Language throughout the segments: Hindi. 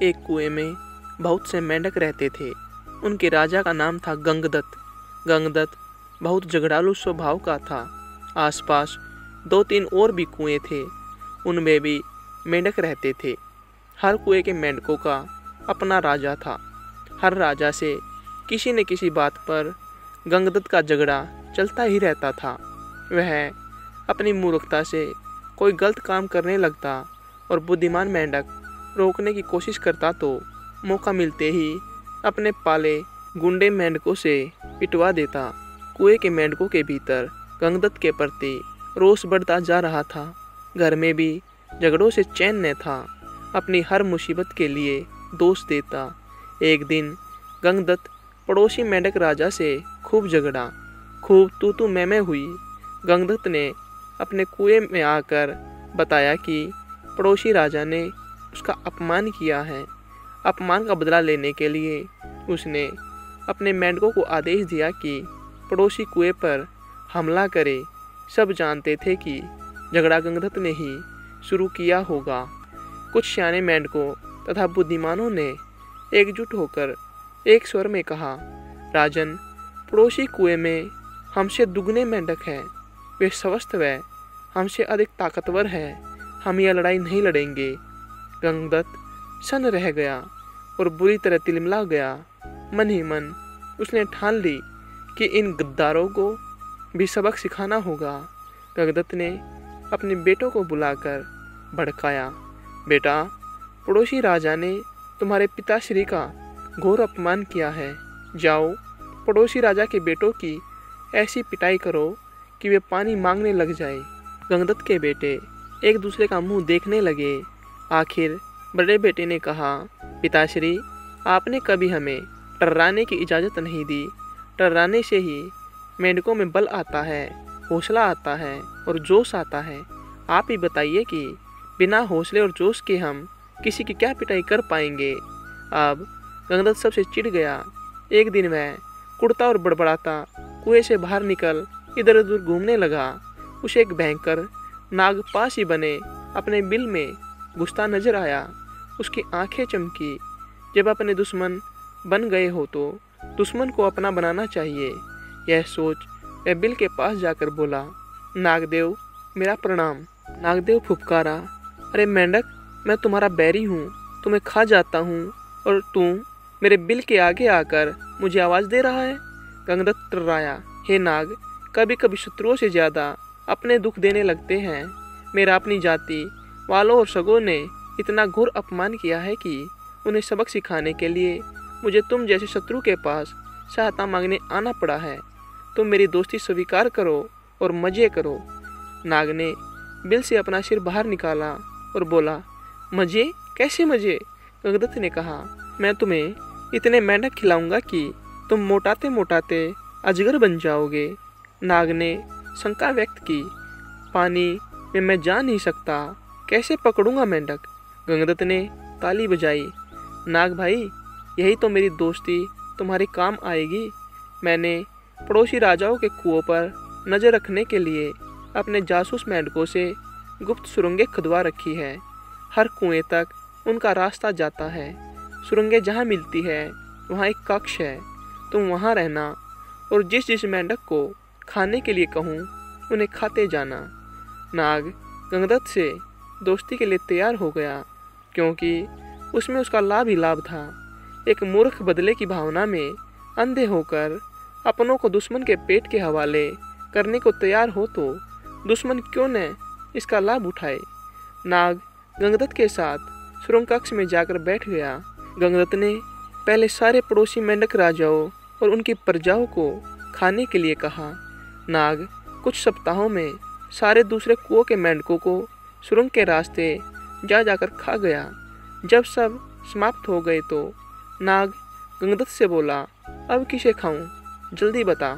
एक कुएं में बहुत से मेंढक रहते थे। उनके राजा का नाम था गंगदत्त। गंगदत्त बहुत झगड़ालू स्वभाव का था। आसपास 2-3 और भी कुएं थे, उनमें भी मेंढक रहते थे। हर कुएं के मेंढकों का अपना राजा था। हर राजा से किसी न किसी बात पर गंगदत्त का झगड़ा चलता ही रहता था। वह अपनी मूर्खता से कोई गलत काम करने लगता और बुद्धिमान मेंढक रोकने की कोशिश करता तो मौका मिलते ही अपने पाले गुंडे मेंढकों से पिटवा देता। कुएं के मेंढकों के भीतर गंगदत्त के प्रति रोष बढ़ता जा रहा था। घर में भी झगड़ों से चैन न था। अपनी हर मुसीबत के लिए दोष देता। एक दिन गंगदत्त पड़ोसी मेंढक राजा से खूब झगड़ा, खूब तू मैं हुई। गंगदत्त ने अपने कुएं में आकर बताया कि पड़ोसी राजा ने उसका अपमान किया है। अपमान का बदला लेने के लिए उसने अपने मेंढकों को आदेश दिया कि पड़ोसी कुएं पर हमला करे। सब जानते थे कि झगड़ा गंगदत्त ने ही शुरू किया होगा। कुछ सियाने मेंढकों तथा बुद्धिमानों ने एकजुट होकर एक स्वर में कहा, राजन, पड़ोसी कुएं में हमसे दुगने मेंढक हैं। वे स्वस्थ व हमसे अधिक ताकतवर है। हम यह लड़ाई नहीं लड़ेंगे। गंगदत्त सन्न रह गया और बुरी तरह तिलमिला गया। मन ही मन उसने ठान ली कि इन गद्दारों को भी सबक सिखाना होगा। गंगदत्त ने अपने बेटों को बुलाकर भड़काया, बेटा, पड़ोसी राजा ने तुम्हारे पिताश्री का घोर अपमान किया है। जाओ, पड़ोसी राजा के बेटों की ऐसी पिटाई करो कि वे पानी मांगने लग जाए। गंगदत्त के बेटे एक दूसरे का मुंह देखने लगे। आखिर बड़े बेटे ने कहा, पिताश्री, आपने कभी हमें टर्राने की इजाज़त नहीं दी। टर्राने से ही मेंढकों में बल आता है, हौसला आता है और जोश आता है। आप ही बताइए कि बिना हौसले और जोश के हम किसी की क्या पिटाई कर पाएंगे। अब गंगदत्त सबसे चिढ़ गया। एक दिन वह कुड़ता और बड़बड़ाता कुएं से बाहर निकल इधर उधर घूमने लगा। उसे एक भयंकर नाग पास ही बने अपने बिल में घुसता नजर आया। उसकी आंखें चमकी। जब अपने दुश्मन बन गए हो तो दुश्मन को अपना बनाना चाहिए। यह सोच वह बिल के पास जाकर बोला, नागदेव, मेरा प्रणाम। नागदेव फुफकारा, अरे मेंढक, मैं तुम्हारा बैरी हूँ, तुम्हें खा जाता हूँ और तू मेरे बिल के आगे आकर मुझे आवाज़ दे रहा है। गंगदत्त टर्राया, हे नाग, कभी कभी शत्रुओं से ज़्यादा अपने दुख देने लगते हैं। मेरा अपनी जाति वालों और सगों ने इतना घोर अपमान किया है कि उन्हें सबक सिखाने के लिए मुझे तुम जैसे शत्रु के पास सहायता मांगने आना पड़ा है। तुम मेरी दोस्ती स्वीकार करो और मज़े करो। नाग ने बिल से अपना सिर बाहर निकाला और बोला, मज़े? कैसे मज़े? गंगदत्त ने कहा, मैं तुम्हें इतने मेंढक खिलाऊंगा कि तुम मोटाते मोटाते अजगर बन जाओगे। नाग ने शंका व्यक्त की, पानी में मैं जा नहीं सकता, कैसे पकड़ूंगा मेंढक? गंगदत्त ने ताली बजाई, नाग भाई, यही तो मेरी दोस्ती तुम्हारे काम आएगी। मैंने पड़ोसी राजाओं के कुओं पर नज़र रखने के लिए अपने जासूस मेंढकों से गुप्त सुरंगें खुदवा रखी है। हर कुएं तक उनका रास्ता जाता है। सुरंगें जहाँ मिलती है वहाँ एक कक्ष है। तुम वहाँ रहना और जिस जिस मेंढक को खाने के लिए कहूँ उन्हें खाते जाना। नाग गंगदत्त से दोस्ती के लिए तैयार हो गया, क्योंकि उसमें उसका लाभ ही लाभ था। एक मूर्ख बदले की भावना में अंधे होकर अपनों को दुश्मन के पेट के हवाले करने को तैयार हो तो दुश्मन क्यों न इसका लाभ उठाए। नाग गंगदत्त के साथ सुरंग कक्ष में जाकर बैठ गया। गंगदत्त ने पहले सारे पड़ोसी मेंढक राजाओं और उनकी प्रजाओं को खाने के लिए कहा। नाग कुछ सप्ताहों में सारे दूसरे कुओं के मेंढकों को सुरंग के रास्ते जा जाकर खा गया। जब सब समाप्त हो गए तो नाग गंगदत्त से बोला, अब किसे खाऊं? जल्दी बता।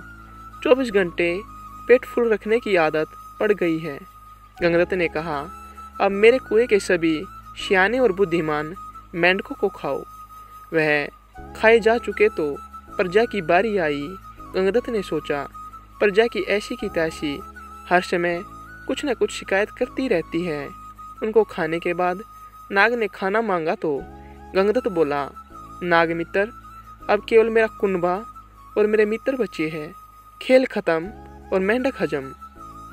24 घंटे पेट फुल रखने की आदत पड़ गई है। गंगदत्त ने कहा, अब मेरे कुएं के सभी सियाने और बुद्धिमान मेंढकों को खाओ। वह खाए जा चुके तो प्रजा की बारी आई। गंगदत्त ने सोचा, प्रजा की ऐसी की तैसी हर समय कुछ न कुछ शिकायत करती रहती है। उनको खाने के बाद नाग ने खाना मांगा तो गंगदत्त बोला, नाग मित्र, अब केवल मेरा कुनबा और मेरे मित्र बचे हैं। खेल खत्म और मेंढक हजम।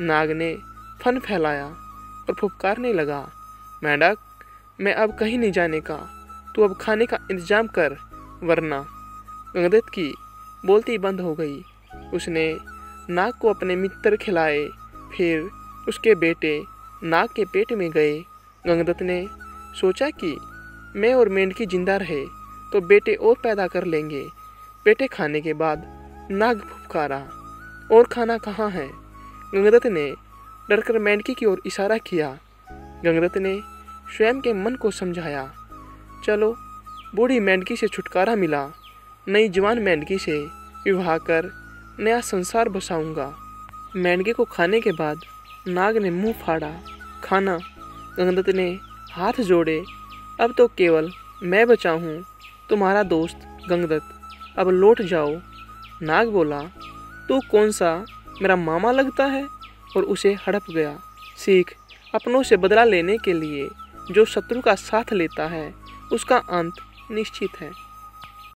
नाग ने फन फैलाया और फुफकारने लगा, मेंढक, मैं अब कहीं नहीं जाने का, तू अब खाने का इंतजाम कर, वरना। गंगदत्त की बोलती बंद हो गई। उसने नाग को अपने मित्र खिलाए, फिर उसके बेटे नाग के पेट में गए। गंगदत्त ने सोचा कि मैं और मेंढकी जिंदा रहे तो बेटे और पैदा कर लेंगे। बेटे खाने के बाद नाग फुफकारा, और खाना कहाँ है? गंगदत्त ने डरकर मेंढकी की ओर इशारा किया। गंगदत्त ने स्वयं के मन को समझाया, चलो बूढ़ी मेंढकी से छुटकारा मिला, नई जवान मेंढकी से विवाह कर नया संसार बसाऊंगा। मेंढकी को खाने के बाद नाग ने मुंह फाड़ा, खाना। गंगदत्त ने हाथ जोड़े, अब तो केवल मैं बचा हूँ, तुम्हारा दोस्त गंगदत्त, अब लौट जाओ। नाग बोला, तू कौन सा मेरा मामा लगता है? और उसे हड़प गया। सीख, अपनों से बदला लेने के लिए जो शत्रु का साथ लेता है उसका अंत निश्चित है।